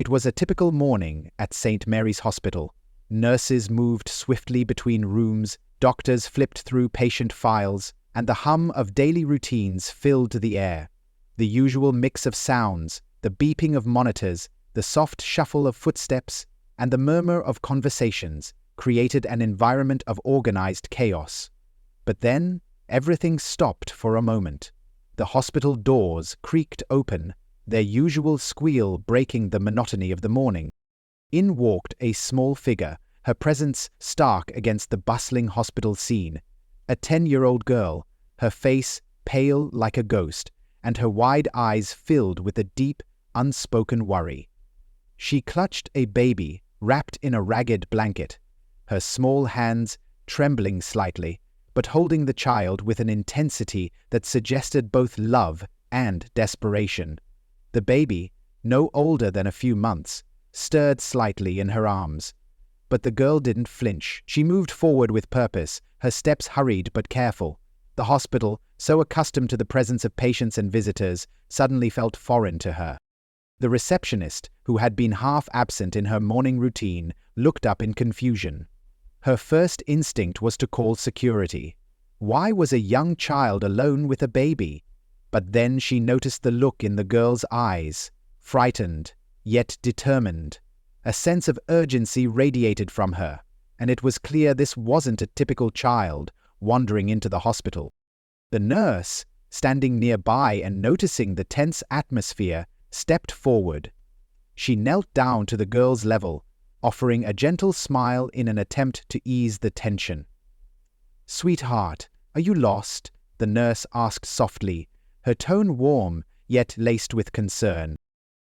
It was a typical morning at St. Mary's Hospital. Nurses moved swiftly between rooms, doctors flipped through patient files, and the hum of daily routines filled the air. The usual mix of sounds, the beeping of monitors, the soft shuffle of footsteps, and the murmur of conversations created an environment of organized chaos. But then, everything stopped for a moment. The hospital doors creaked open, their usual squeal breaking the monotony of the morning. In walked a small figure, her presence stark against the bustling hospital scene. A 10-year-old girl, her face pale like a ghost, and her wide eyes filled with a deep, unspoken worry. She clutched a baby wrapped in a ragged blanket, her small hands trembling slightly, but holding the child with an intensity that suggested both love and desperation. The baby, no older than a few months, stirred slightly in her arms. But the girl didn't flinch. She moved forward with purpose, her steps hurried but careful. The hospital, so accustomed to the presence of patients and visitors, suddenly felt foreign to her. The receptionist, who had been half absent in her morning routine, looked up in confusion. Her first instinct was to call security. Why was a young child alone with a baby? But then she noticed the look in the girl's eyes, frightened, yet determined. A sense of urgency radiated from her, and it was clear this wasn't a typical child wandering into the hospital. The nurse, standing nearby and noticing the tense atmosphere, stepped forward. She knelt down to the girl's level, offering a gentle smile in an attempt to ease the tension. "Sweetheart, are you lost?" the nurse asked softly, her tone warm yet laced with concern.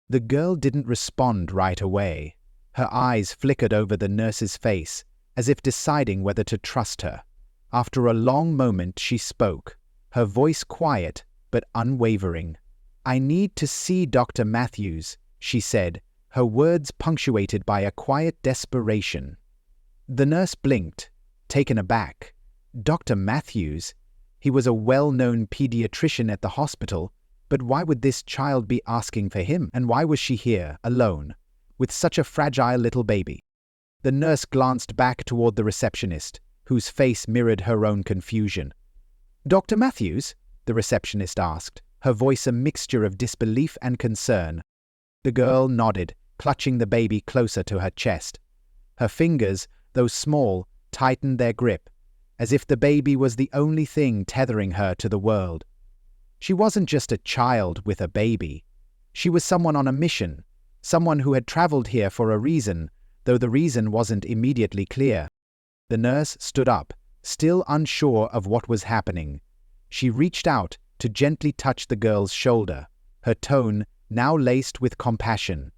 The girl didn't respond right away. Her eyes flickered over the nurse's face, as if deciding whether to trust her. After a long moment she spoke, her voice quiet but unwavering. "I need to see Dr. Matthews," she said, her words punctuated by a quiet desperation. The nurse blinked, taken aback. Dr. Matthews? He was a well-known pediatrician at the hospital, but why would this child be asking for him? And why was she here, alone, with such a fragile little baby? The nurse glanced back toward the receptionist, whose face mirrored her own confusion. "Dr. Matthews?" the receptionist asked, her voice a mixture of disbelief and concern. The girl nodded, clutching the baby closer to her chest. Her fingers, though small, tightened their grip, as if the baby was the only thing tethering her to the world. She wasn't just a child with a baby. She was someone on a mission, someone who had traveled here for a reason, though the reason wasn't immediately clear. The nurse stood up, still unsure of what was happening. She reached out to gently touch the girl's shoulder, her tone now laced with compassion.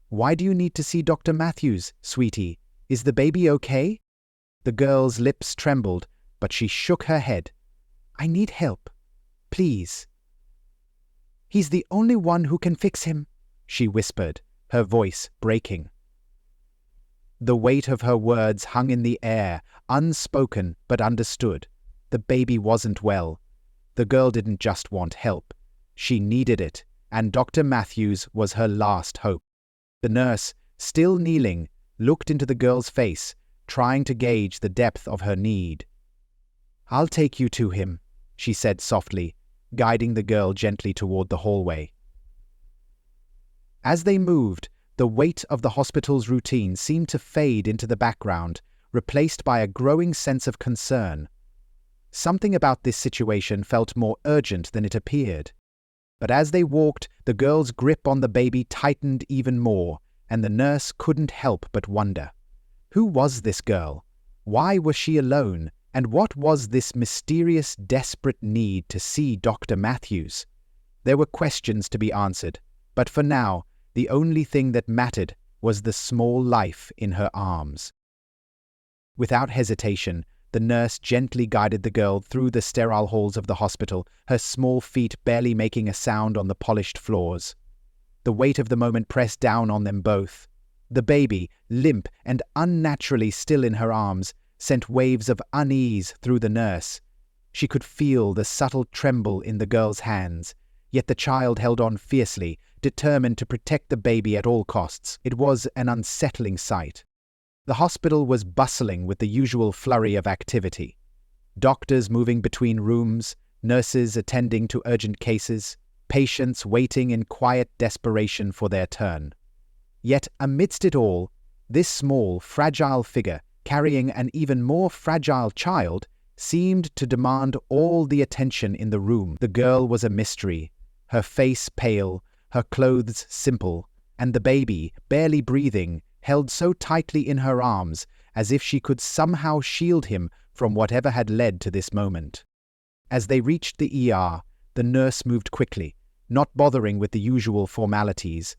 "Why do you need to see Dr. Matthews, sweetie? Is the baby okay?" The girl's lips trembled, but she shook her head. "I need help. Please." "He's the only one who can fix him," she whispered, her voice breaking. The weight of her words hung in the air, unspoken but understood. The baby wasn't well. The girl didn't just want help. She needed it, and Dr. Matthews was her last hope. The nurse, still kneeling, looked into the girl's face, trying to gauge the depth of her need. "I'll take you to him," she said softly, guiding the girl gently toward the hallway. As they moved, the weight of the hospital's routine seemed to fade into the background, replaced by a growing sense of concern. Something about this situation felt more urgent than it appeared. But as they walked, the girl's grip on the baby tightened even more, and the nurse couldn't help but wonder. Who was this girl? Why was she alone? And what was this mysterious, desperate need to see Dr. Matthews? There were questions to be answered, but for now, the only thing that mattered was the small life in her arms. Without hesitation, the nurse gently guided the girl through the sterile halls of the hospital, her small feet barely making a sound on the polished floors. The weight of the moment pressed down on them both. The baby, limp and unnaturally still in her arms, sent waves of unease through the nurse. She could feel the subtle tremble in the girl's hands, yet the child held on fiercely, determined to protect the baby at all costs. It was an unsettling sight. The hospital was bustling with the usual flurry of activity. Doctors moving between rooms, nurses attending to urgent cases, patients waiting in quiet desperation for their turn. Yet amidst it all, this small, fragile figure, carrying an even more fragile child, seemed to demand all the attention in the room. The girl was a mystery, her face pale, her clothes simple, and the baby, barely breathing, held so tightly in her arms as if she could somehow shield him from whatever had led to this moment. As they reached the ER, the nurse moved quickly, not bothering with the usual formalities.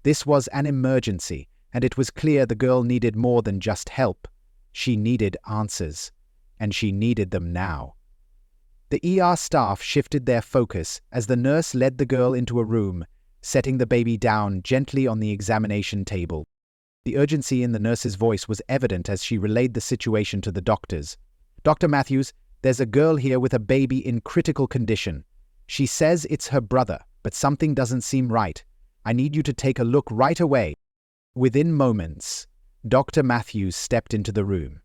This was an emergency, and it was clear the girl needed more than just help. She needed answers, and she needed them now. The ER staff shifted their focus as the nurse led the girl into a room, setting the baby down gently on the examination table. The urgency in the nurse's voice was evident as she relayed the situation to the doctors. "Dr. Matthews, there's a girl here with a baby in critical condition. She says it's her brother, but something doesn't seem right. I need you to take a look right away." Within moments, Dr. Matthews stepped into the room.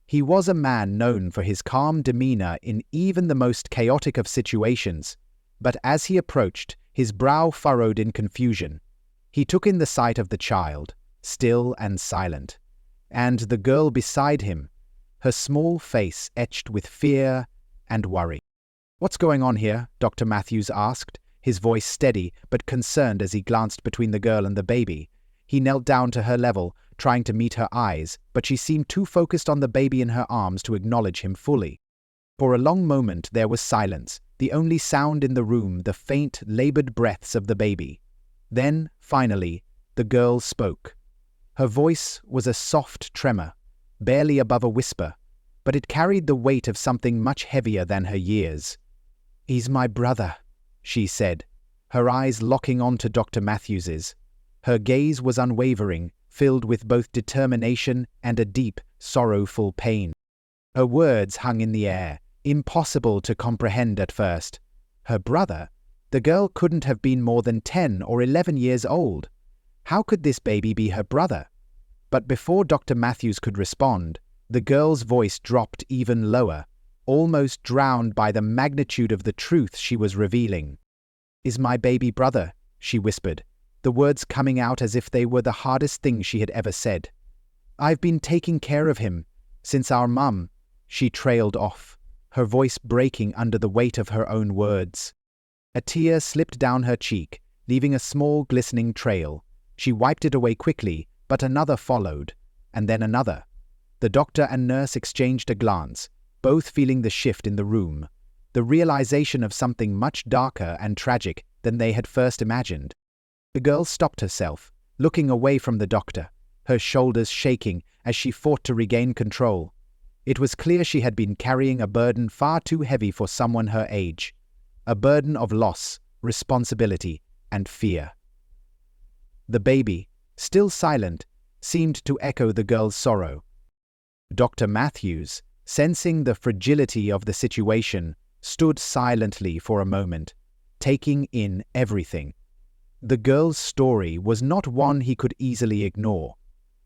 He was a man known for his calm demeanor in even the most chaotic of situations, but as he approached, his brow furrowed in confusion. He took in the sight of the child, still and silent, and the girl beside him, her small face etched with fear and worry. "What's going on here?" Dr. Matthews asked, his voice steady but concerned as he glanced between the girl and the baby. He knelt down to her level, trying to meet her eyes, but she seemed too focused on the baby in her arms to acknowledge him fully. For a long moment there was silence, the only sound in the room the faint, labored breaths of the baby. Then, finally, the girl spoke. Her voice was a soft tremor, barely above a whisper, but it carried the weight of something much heavier than her years. "He's my brother," she said, her eyes locking onto Dr. Matthews's. Her gaze was unwavering, filled with both determination and a deep, sorrowful pain. Her words hung in the air, impossible to comprehend at first. Her brother? The girl couldn't have been more than 10 or 11 years old. How could this baby be her brother? But before Dr. Matthews could respond, the girl's voice dropped even lower, almost drowned by the magnitude of the truth she was revealing. "Is my baby brother," she whispered, the words coming out as if they were the hardest thing she had ever said. "I've been taking care of him since our mum." She trailed off, her voice breaking under the weight of her own words. A tear slipped down her cheek, leaving a small glistening trail. She wiped it away quickly, but another followed, and then another. The doctor and nurse exchanged a glance, both feeling the shift in the room, the realization of something much darker and tragic than they had first imagined. The girl stopped herself, looking away from the doctor, her shoulders shaking as she fought to regain control. It was clear she had been carrying a burden far too heavy for someone her age, a burden of loss, responsibility, and fear. The baby, still silent, seemed to echo the girl's sorrow. Dr. Matthews, sensing the fragility of the situation, stood silently for a moment, taking in everything. The girl's story was not one he could easily ignore.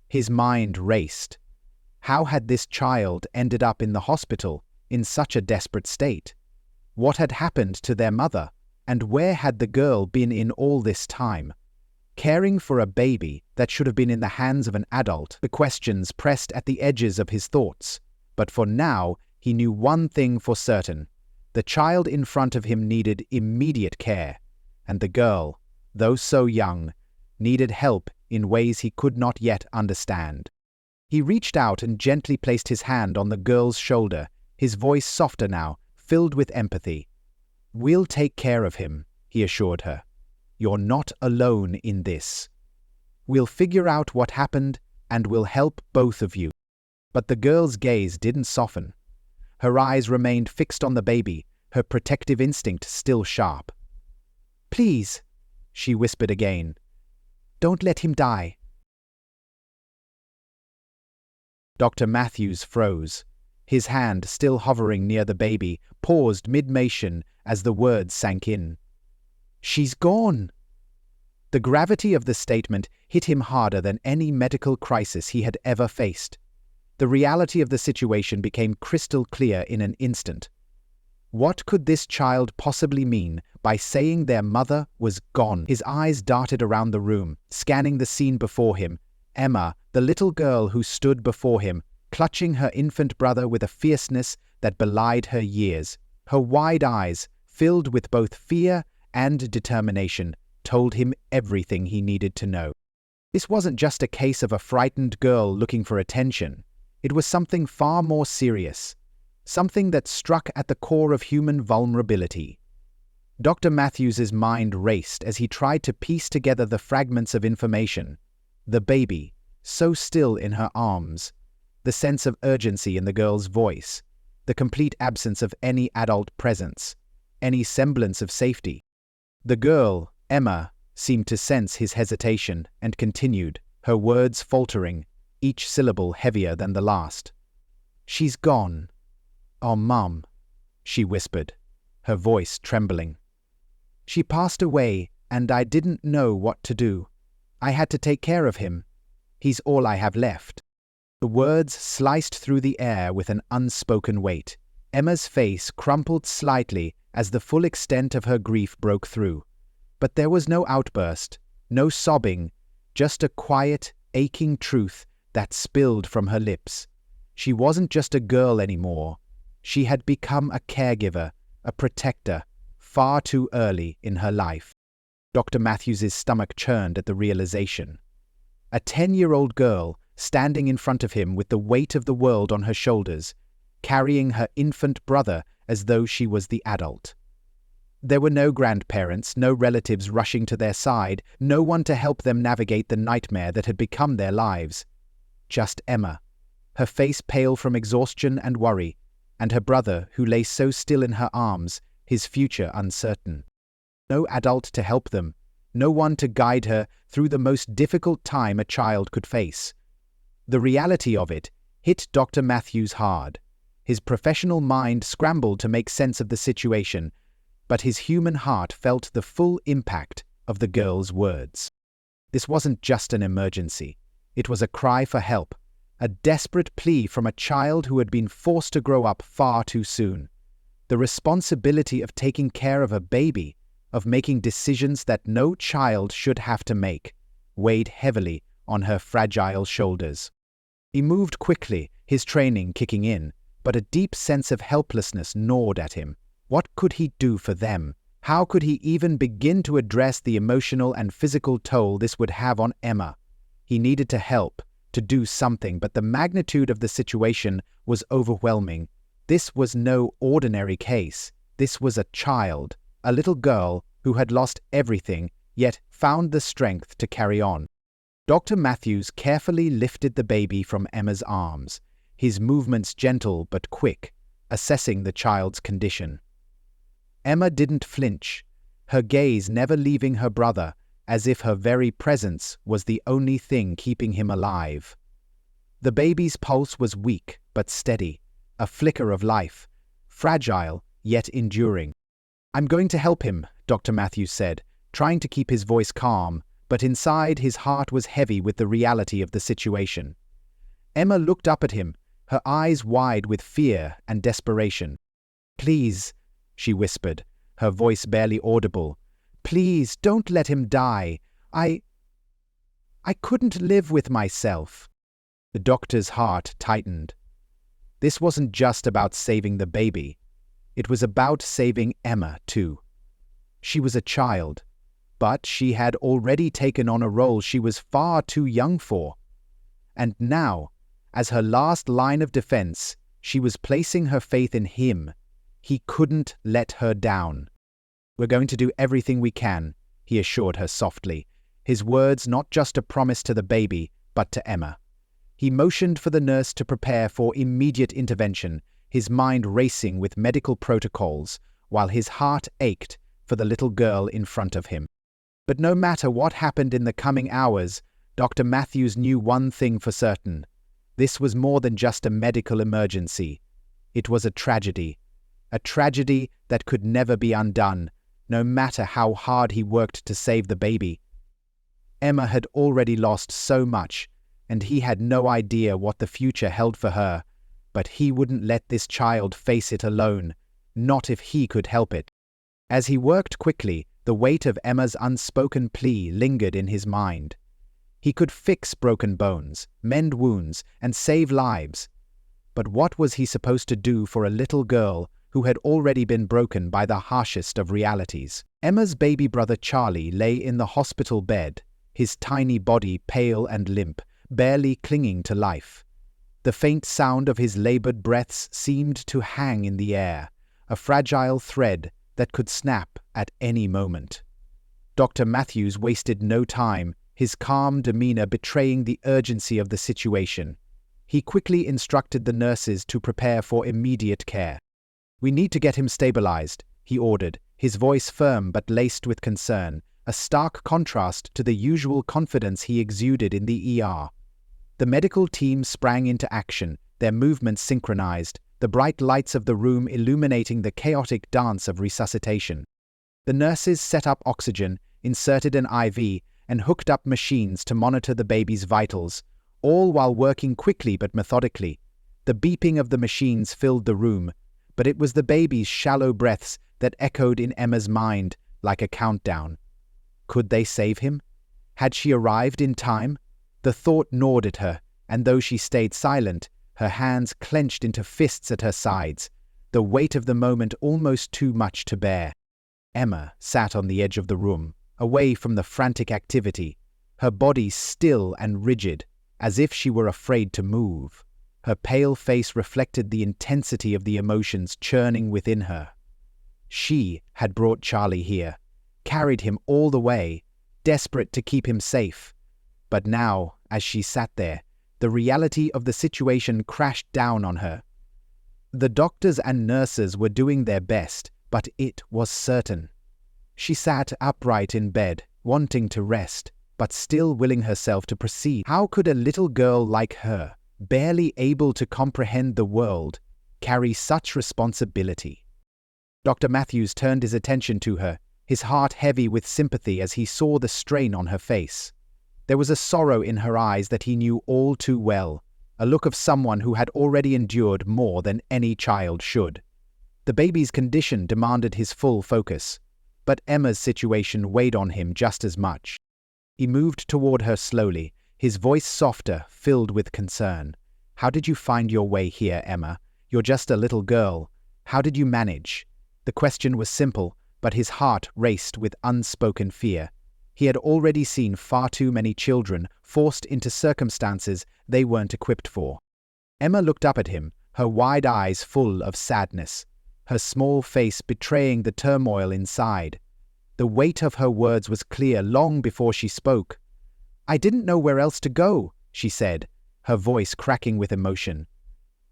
His mind raced. How had this child ended up in the hospital in such a desperate state? What had happened to their mother, and where had the girl been in all this time? Caring for a baby that should have been in the hands of an adult, the questions pressed at the edges of his thoughts. But for now, he knew one thing for certain. The child in front of him needed immediate care, and the girl, though so young, needed help in ways he could not yet understand. He reached out and gently placed his hand on the girl's shoulder, his voice softer now, filled with empathy. "We'll take care of him," he assured her. "You're not alone in this. We'll figure out what happened, and we'll help both of you." But the girl's gaze didn't soften. Her eyes remained fixed on the baby, her protective instinct still sharp. "Please," she whispered again, "don't let him die." Dr. Matthews froze. His hand, still hovering near the baby, paused mid-motion as the words sank in. "She's gone!" The gravity of the statement hit him harder than any medical crisis he had ever faced. The reality of the situation became crystal clear in an instant. What could this child possibly mean by saying their mother was gone? His eyes darted around the room, scanning the scene before him. Emma, the little girl who stood before him, clutching her infant brother with a fierceness that belied her years. Her wide eyes, filled with both fear and determination, told him everything he needed to know. This wasn't just a case of a frightened girl looking for attention. It was something far more serious. Something that struck at the core of human vulnerability. Dr. Matthews's mind raced as he tried to piece together the fragments of information. The baby, so still in her arms. The sense of urgency in the girl's voice. The complete absence of any adult presence. Any semblance of safety. The girl, Emma, seemed to sense his hesitation and continued, her words faltering, each syllable heavier than the last. "She's gone. Oh, Mum," she whispered, her voice trembling. "She passed away, and I didn't know what to do. I had to take care of him. He's all I have left." The words sliced through the air with an unspoken weight. Emma's face crumpled slightly as the full extent of her grief broke through. But there was no outburst, no sobbing, just a quiet, aching truth that spilled from her lips. She wasn't just a girl anymore. She had become a caregiver, a protector, far too early in her life. Dr. Matthews's stomach churned at the realization. A 10-year-old girl standing in front of him with the weight of the world on her shoulders, carrying her infant brother as though she was the adult. There were no grandparents, no relatives rushing to their side, no one to help them navigate the nightmare that had become their lives. Just Emma, her face pale from exhaustion and worry, and her brother who lay so still in her arms, his future uncertain. No adult to help them, no one to guide her through the most difficult time a child could face. The reality of it hit Dr. Matthews hard. His professional mind scrambled to make sense of the situation, but his human heart felt the full impact of the girl's words. This wasn't just an emergency. It was a cry for help, a desperate plea from a child who had been forced to grow up far too soon. The responsibility of taking care of a baby, of making decisions that no child should have to make, weighed heavily on her fragile shoulders. He moved quickly, his training kicking in, but a deep sense of helplessness gnawed at him. What could he do for them? How could he even begin to address the emotional and physical toll this would have on Emma? He needed to help, to do something, but the magnitude of the situation was overwhelming. This was no ordinary case. This was a child, a little girl who had lost everything, yet found the strength to carry on. Dr. Matthews carefully lifted the baby from Emma's arms, his movements gentle but quick, assessing the child's condition. Emma didn't flinch, her gaze never leaving her brother, as if her very presence was the only thing keeping him alive. The baby's pulse was weak but steady, a flicker of life, fragile yet enduring. "I'm going to help him," Dr. Matthews said, trying to keep his voice calm, but inside his heart was heavy with the reality of the situation. Emma looked up at him, her eyes wide with fear and desperation. "Please," she whispered, her voice barely audible. "Please, don't let him die. I couldn't live with myself." The doctor's heart tightened. This wasn't just about saving the baby. It was about saving Emma, too. She was a child, but she had already taken on a role she was far too young for. And now, as her last line of defense, she was placing her faith in him. He couldn't let her down. "We're going to do everything we can," he assured her softly, his words not just a promise to the baby, but to Emma. He motioned for the nurse to prepare for immediate intervention, his mind racing with medical protocols, while his heart ached for the little girl in front of him. But no matter what happened in the coming hours, Dr. Matthews knew one thing for certain. This was more than just a medical emergency. It was a tragedy that could never be undone, no matter how hard he worked to save the baby. Emma had already lost so much, and he had no idea what the future held for her, but he wouldn't let this child face it alone, not if he could help it. As he worked quickly, the weight of Emma's unspoken plea lingered in his mind. He could fix broken bones, mend wounds, and save lives. But what was he supposed to do for a little girl who had already been broken by the harshest of realities? Emma's baby brother Charlie lay in the hospital bed, his tiny body pale and limp, barely clinging to life. The faint sound of his labored breaths seemed to hang in the air, a fragile thread that could snap at any moment. Dr. Matthews wasted no time, his calm demeanor betraying the urgency of the situation. He quickly instructed the nurses to prepare for immediate care. "We need to get him stabilized," he ordered, his voice firm but laced with concern, a stark contrast to the usual confidence he exuded in the ER. The medical team sprang into action, their movements synchronized, the bright lights of the room illuminating the chaotic dance of resuscitation. The nurses set up oxygen, inserted an IV, and hooked up machines to monitor the baby's vitals, all while working quickly but methodically. The beeping of the machines filled the room, but it was the baby's shallow breaths that echoed in Emma's mind like a countdown. Could they save him? Had she arrived in time? The thought gnawed at her, and though she stayed silent, her hands clenched into fists at her sides, the weight of the moment almost too much to bear. Emma sat on the edge of the room, away from the frantic activity, her body still and rigid, as if she were afraid to move. Her pale face reflected the intensity of the emotions churning within her. She had brought Charlie here, carried him all the way, desperate to keep him safe. But now, as she sat there, the reality of the situation crashed down on her. The doctors and nurses were doing their best, but it was certain. She sat upright in bed, wanting to rest, but still willing herself to proceed. How could a little girl like her, barely able to comprehend the world, carry such responsibility? Dr. Matthews turned his attention to her, his heart heavy with sympathy as he saw the strain on her face. There was a sorrow in her eyes that he knew all too well, a look of someone who had already endured more than any child should. The baby's condition demanded his full focus, but Emma's situation weighed on him just as much. He moved toward her slowly, his voice softer, filled with concern. "How did you find your way here, Emma? You're just a little girl. How did you manage?" The question was simple, but his heart raced with unspoken fear. He had already seen far too many children forced into circumstances they weren't equipped for. Emma looked up at him, her wide eyes full of sadness, her small face betraying the turmoil inside. The weight of her words was clear long before she spoke. "I didn't know where else to go," she said, her voice cracking with emotion.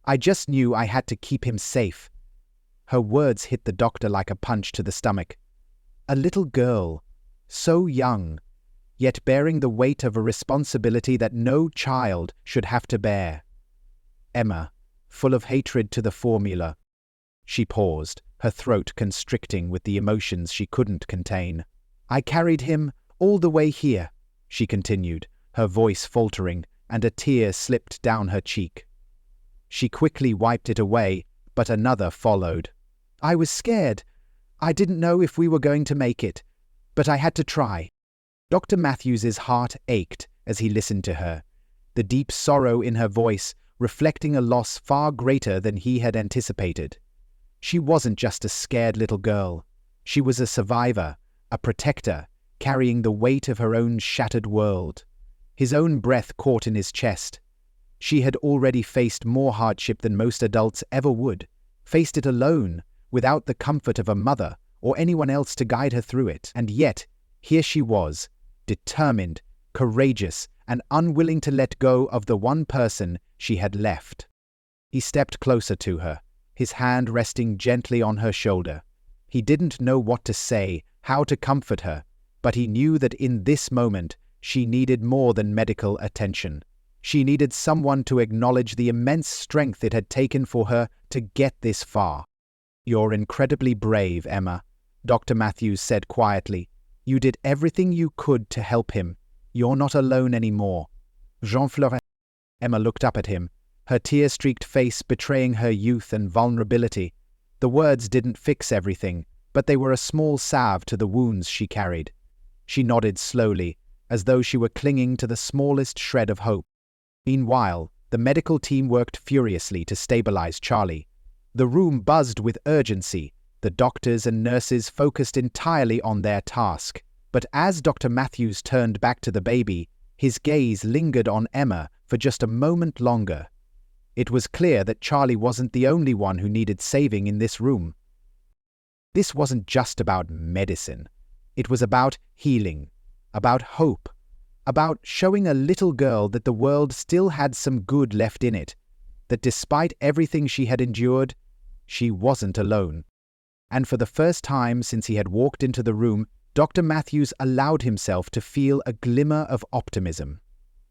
"I just knew I had to keep him safe." Her words hit the doctor like a punch to the stomach. A little girl, so young, yet bearing the weight of a responsibility that no child should have to bear. Emma, full of hatred to the formula. She paused, her throat constricting with the emotions she couldn't contain. "I carried him all the way here," she continued, her voice faltering, and a tear slipped down her cheek. She quickly wiped it away, but another followed. "I was scared. I didn't know if we were going to make it, but I had to try." Dr. Matthews's heart ached as he listened to her, the deep sorrow in her voice reflecting a loss far greater than he had anticipated. She wasn't just a scared little girl. She was a survivor, a protector, carrying the weight of her own shattered world. His own breath caught in his chest. She had already faced more hardship than most adults ever would, faced it alone, without the comfort of a mother or anyone else to guide her through it. And yet, here she was, determined, courageous, and unwilling to let go of the one person she had left. He stepped closer to her, his hand resting gently on her shoulder. He didn't know what to say, how to comfort her, but he knew that in this moment she needed more than medical attention. She needed someone to acknowledge the immense strength it had taken for her to get this far. "You're incredibly brave, Emma," Dr. Matthews said quietly. "You did everything you could to help him, "You're not alone anymore." Jean-Florent. Emma looked up at him, her tear-streaked face betraying her youth and vulnerability. The words didn't fix everything, but they were a small salve to the wounds she carried. She nodded slowly, as though she were clinging to the smallest shred of hope. Meanwhile, the medical team worked furiously to stabilize Charlie. The room buzzed with urgency. The doctors and nurses focused entirely on their task. But as Dr. Matthews turned back to the baby, his gaze lingered on Emma for just a moment longer. It was clear that Charlie wasn't the only one who needed saving in this room. This wasn't just about medicine. It was about healing, about hope, about showing a little girl that the world still had some good left in it, that despite everything she had endured, she wasn't alone. And for the first time since he had walked into the room, Dr. Matthews allowed himself to feel a glimmer of optimism.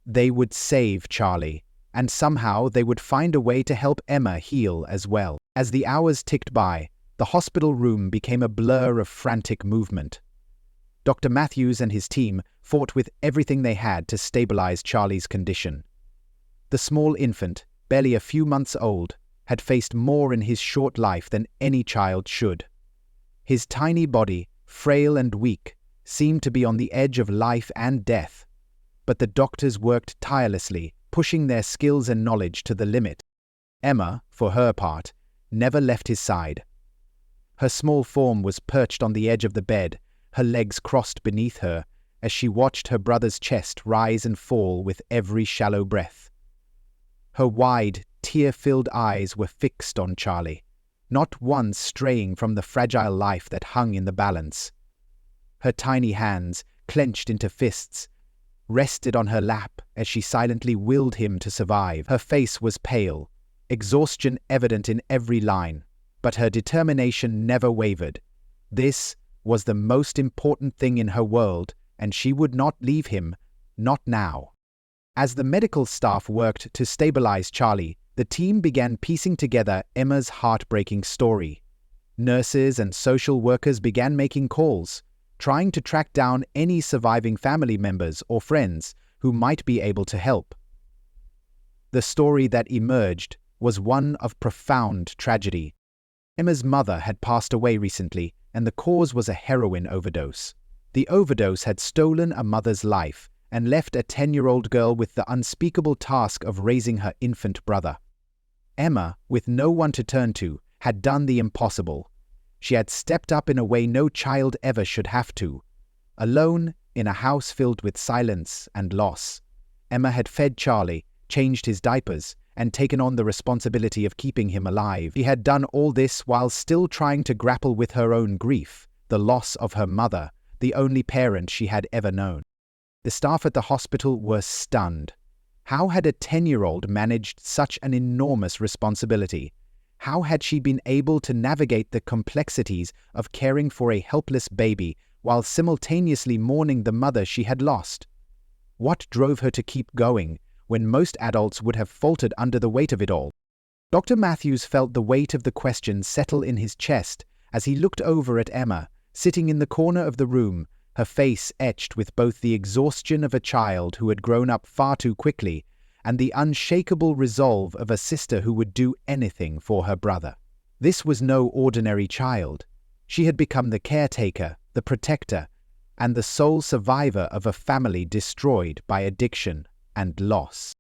They would save Charlie, and somehow they would find a way to help Emma heal as well. As the hours ticked by, the hospital room became a blur of frantic movement. Dr. Matthews and his team fought with everything they had to stabilize Charlie's condition. The small infant, barely a few months old, had faced more in his short life than any child should. His tiny body, frail and weak, seemed to be on the edge of life and death. But the doctors worked tirelessly, pushing their skills and knowledge to the limit. Emma, for her part, never left his side. Her small form was perched on the edge of the bed, her legs crossed beneath her, as she watched her brother's chest rise and fall with every shallow breath. Her wide, tear-filled eyes were fixed on Charlie, not once straying from the fragile life that hung in the balance. Her tiny hands, clenched into fists, rested on her lap as she silently willed him to survive. Her face was pale, exhaustion evident in every line, but her determination never wavered. This was the most important thing in her world, and she would not leave him, not now. As the medical staff worked to stabilize Charlie, the team began piecing together Emma's heartbreaking story. Nurses and social workers began making calls, trying to track down any surviving family members or friends who might be able to help. The story that emerged was one of profound tragedy. Emma's mother had passed away recently, and the cause was a heroin overdose. The overdose had stolen a mother's life and left a 10-year-old girl with the unspeakable task of raising her infant brother. Emma, with no one to turn to, had done the impossible. She had stepped up in a way no child ever should have to. Alone, in a house filled with silence and loss, Emma had fed Charlie, changed his diapers, and taken on the responsibility of keeping him alive. She had done all this while still trying to grapple with her own grief, the loss of her mother, the only parent she had ever known. The staff at the hospital were stunned. How had a 10-year-old managed such an enormous responsibility? How had she been able to navigate the complexities of caring for a helpless baby while simultaneously mourning the mother she had lost? What drove her to keep going when most adults would have faltered under the weight of it all? Dr. Matthews felt the weight of the question settle in his chest as he looked over at Emma, sitting in the corner of the room, her face etched with both the exhaustion of a child who had grown up far too quickly and the unshakable resolve of a sister who would do anything for her brother. This was no ordinary child. She had become the caretaker, the protector, and the sole survivor of a family destroyed by addiction and loss.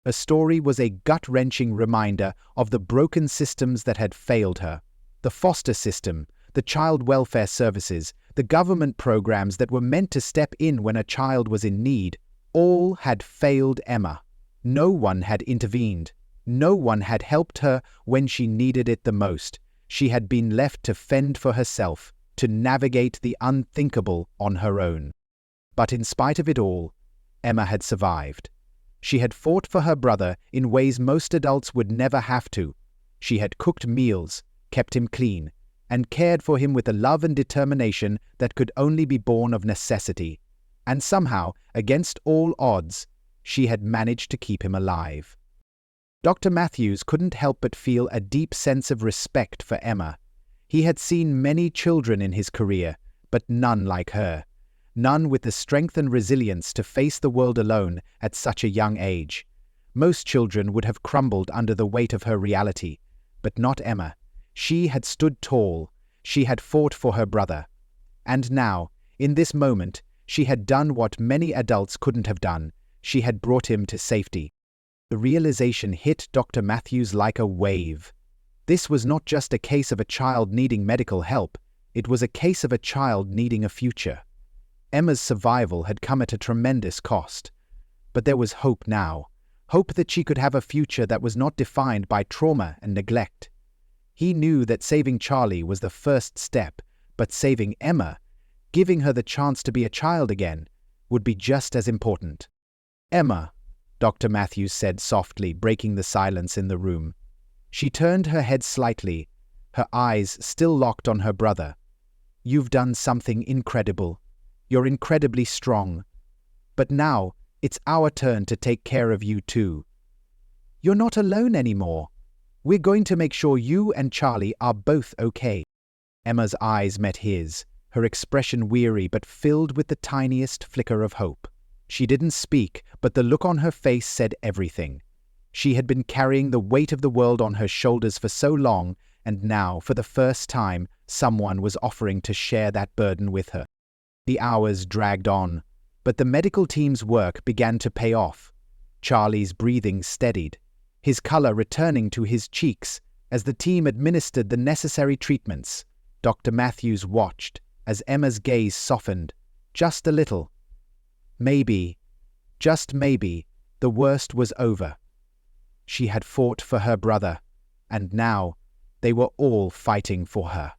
Her story was a gut-wrenching reminder of the broken systems that had failed her. The foster system, the child welfare services, the government programs that were meant to step in when a child was in need, all had failed Emma. No one had intervened. No one had helped her when she needed it the most. She had been left to fend for herself, to navigate the unthinkable on her own. But in spite of it all, Emma had survived. She had fought for her brother in ways most adults would never have to. She had cooked meals, kept him clean, and cared for him with a love and determination that could only be born of necessity. And somehow, against all odds, she had managed to keep him alive. Dr. Matthews couldn't help but feel a deep sense of respect for Emma. He had seen many children in his career, but none like her. none with the strength and resilience to face the world alone at such a young age. Most children would have crumbled under the weight of her reality, but not Emma. She had stood tall, she had fought for her brother. And now, in this moment, she had done what many adults couldn't have done. She had brought him to safety. The realization hit Dr. Matthews like a wave. This was not just a case of a child needing medical help, it was a case of a child needing a future. Emma's survival had come at a tremendous cost. But there was hope now. Hope that she could have a future that was not defined by trauma and neglect. He knew that saving Charlie was the first step, but saving Emma, giving her the chance to be a child again, would be just as important. "Emma," Dr. Matthews said softly, breaking the silence in the room. She turned her head slightly, her eyes still locked on her brother. "You've done something incredible. You're incredibly strong. But now, it's our turn to take care of you too. You're not alone anymore. We're going to make sure you and Charlie are both okay." Emma's eyes met his, her expression weary but filled with the tiniest flicker of hope. She didn't speak, but the look on her face said everything. She had been carrying the weight of the world on her shoulders for so long, and now, for the first time, someone was offering to share that burden with her. The hours dragged on, but the medical team's work began to pay off. Charlie's breathing steadied, his color returning to his cheeks as the team administered the necessary treatments. Dr. Matthews watched as Emma's gaze softened, just a little. Maybe, just maybe, the worst was over. She had fought for her brother, and now they were all fighting for her.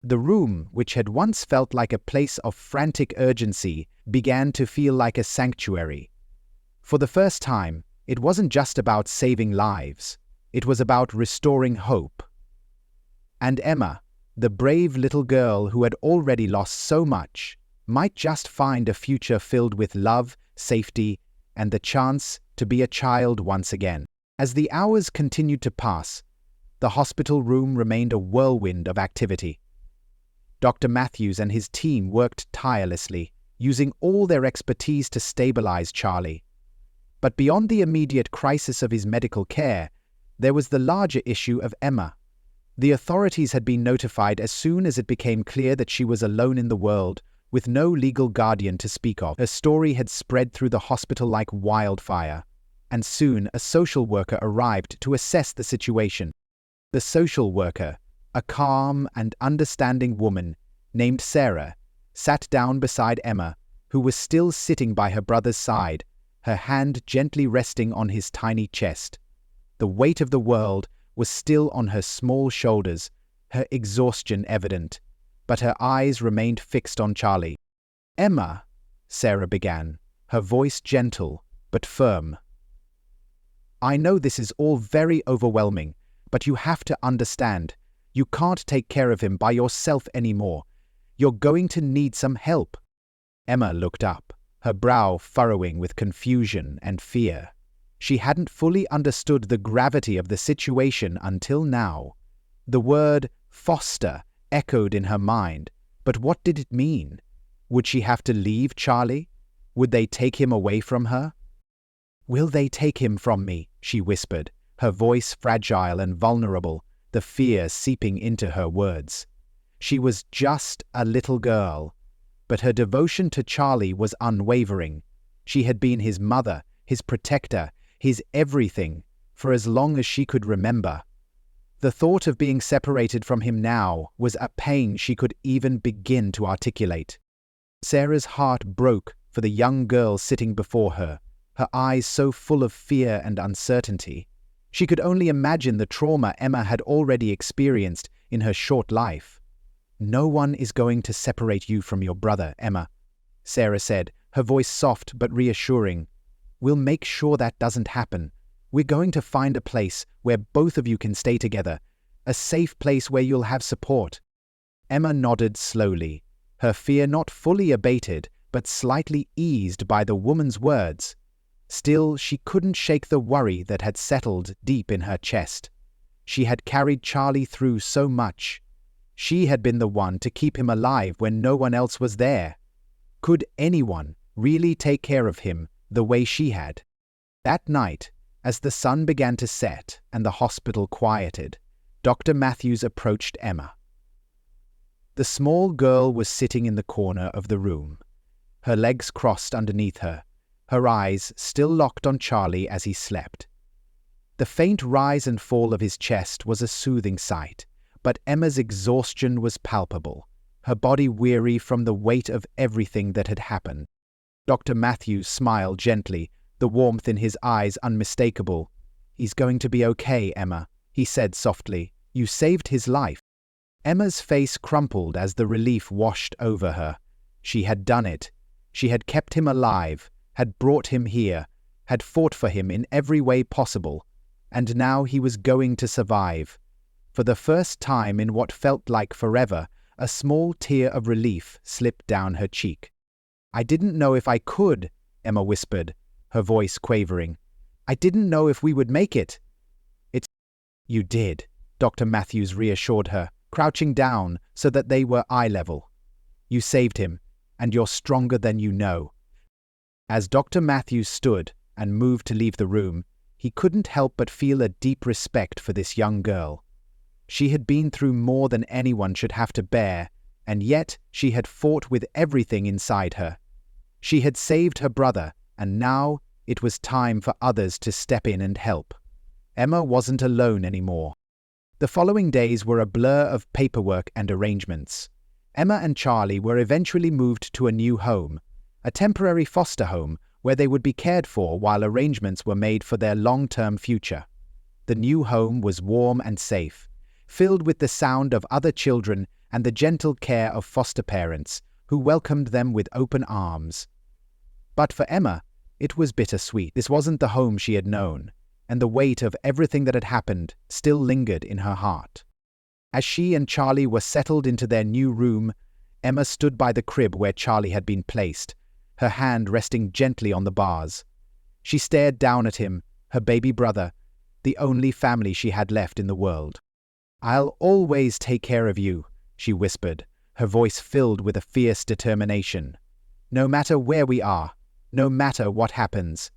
The room, which had once felt like a place of frantic urgency, began to feel like a sanctuary. For the first time, it wasn't just about saving lives, it was about restoring hope. And Emma, the brave little girl who had already lost so much, might just find a future filled with love, safety, and the chance to be a child once again. As the hours continued to pass, the hospital room remained a whirlwind of activity. Dr. Matthews and his team worked tirelessly, using all their expertise to stabilize Charlie. But beyond the immediate crisis of his medical care, there was the larger issue of Emma. The authorities had been notified as soon as it became clear that she was alone in the world, with no legal guardian to speak of. Her story had spread through the hospital like wildfire, and soon a social worker arrived to assess the situation. The social worker, a calm and understanding woman named Sarah, sat down beside Emma, who was still sitting by her brother's side, her hand gently resting on his tiny chest. The weight of the world was still on her small shoulders, her exhaustion evident, but her eyes remained fixed on Charlie. "Emma," Sarah began, her voice gentle but firm. "I know this is all very overwhelming, but you have to understand, you can't take care of him by yourself anymore. You're going to need some help." Emma looked up, her brow furrowing with confusion and fear. She hadn't fully understood the gravity of the situation until now. The word foster echoed in her mind, but what did it mean? Would she have to leave Charlie? Would they take him away from her? "Will they take him from me?" she whispered, her voice fragile and vulnerable, the fear seeping into her words. She was just a little girl, but her devotion to Charlie was unwavering. She had been his mother, his protector, his everything, for as long as she could remember. The thought of being separated from him now was a pain she could even begin to articulate. Sarah's heart broke for the young girl sitting before her, her eyes so full of fear and uncertainty. She could only imagine the trauma Emma had already experienced in her short life. "No one is going to separate you from your brother, Emma," Sarah said, her voice soft but reassuring. "We'll make sure that doesn't happen. We're going to find a place where both of you can stay together, a safe place where you'll have support." Emma nodded slowly, her fear not fully abated, but slightly eased by the woman's words. Still, she couldn't shake the worry that had settled deep in her chest. She had carried Charlie through so much. She had been the one to keep him alive when no one else was there. Could anyone really take care of him the way she had? That night, as the sun began to set and the hospital quieted, Dr. Matthews approached Emma. The small girl was sitting in the corner of the room, her legs crossed underneath her, her eyes still locked on Charlie as he slept. The faint rise and fall of his chest was a soothing sight, but Emma's exhaustion was palpable, her body weary from the weight of everything that had happened. Dr. Matthews smiled gently, the warmth in his eyes unmistakable. "He's going to be okay, Emma," he said softly. "You saved his life." Emma's face crumpled as the relief washed over her. She had done it. She had kept him alive, had brought him here, had fought for him in every way possible, and now he was going to survive. For the first time in what felt like forever, a small tear of relief slipped down her cheek. "I didn't know if I could," Emma whispered, her voice quavering. "I didn't know if we would make it." "You did," Dr. Matthews reassured her, crouching down so that they were eye level. "You saved him, and you're stronger than you know." As Dr. Matthews stood and moved to leave the room, he couldn't help but feel a deep respect for this young girl. She had been through more than anyone should have to bear, and yet she had fought with everything inside her. She had saved her brother, and now it was time for others to step in and help. Emma wasn't alone anymore. The following days were a blur of paperwork and arrangements. Emma and Charlie were eventually moved to a new home, a temporary foster home where they would be cared for while arrangements were made for their long-term future. The new home was warm and safe, filled with the sound of other children and the gentle care of foster parents who welcomed them with open arms. But for Emma, it was bittersweet. This wasn't the home she had known, and the weight of everything that had happened still lingered in her heart. As she and Charlie were settled into their new room, Emma stood by the crib where Charlie had been placed, her hand resting gently on the bars. She stared down at him, her baby brother, the only family she had left in the world. "I'll always take care of you," she whispered, her voice filled with a fierce determination. "No matter where we are, no matter what happens,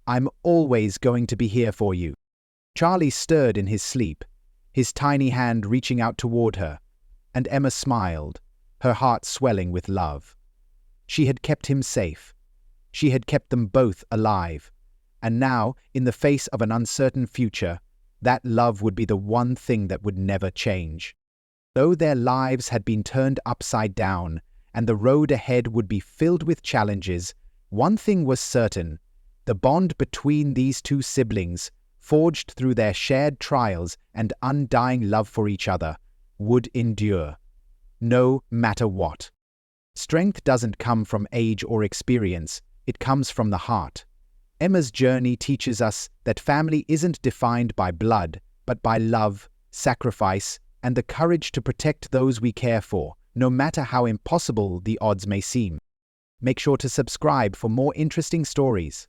I'm always going to be here for you." Charlie stirred in his sleep, his tiny hand reaching out toward her, and Emma smiled, her heart swelling with love. She had kept him safe. She had kept them both alive. And now, in the face of an uncertain future, that love would be the one thing that would never change. Though their lives had been turned upside down, and the road ahead would be filled with challenges, one thing was certain: the bond between these two siblings, forged through their shared trials and undying love for each other, would endure, no matter what. Strength doesn't come from age or experience, it comes from the heart. Emma's journey teaches us that family isn't defined by blood, but by love, sacrifice, and the courage to protect those we care for, no matter how impossible the odds may seem. Make sure to subscribe for more interesting stories.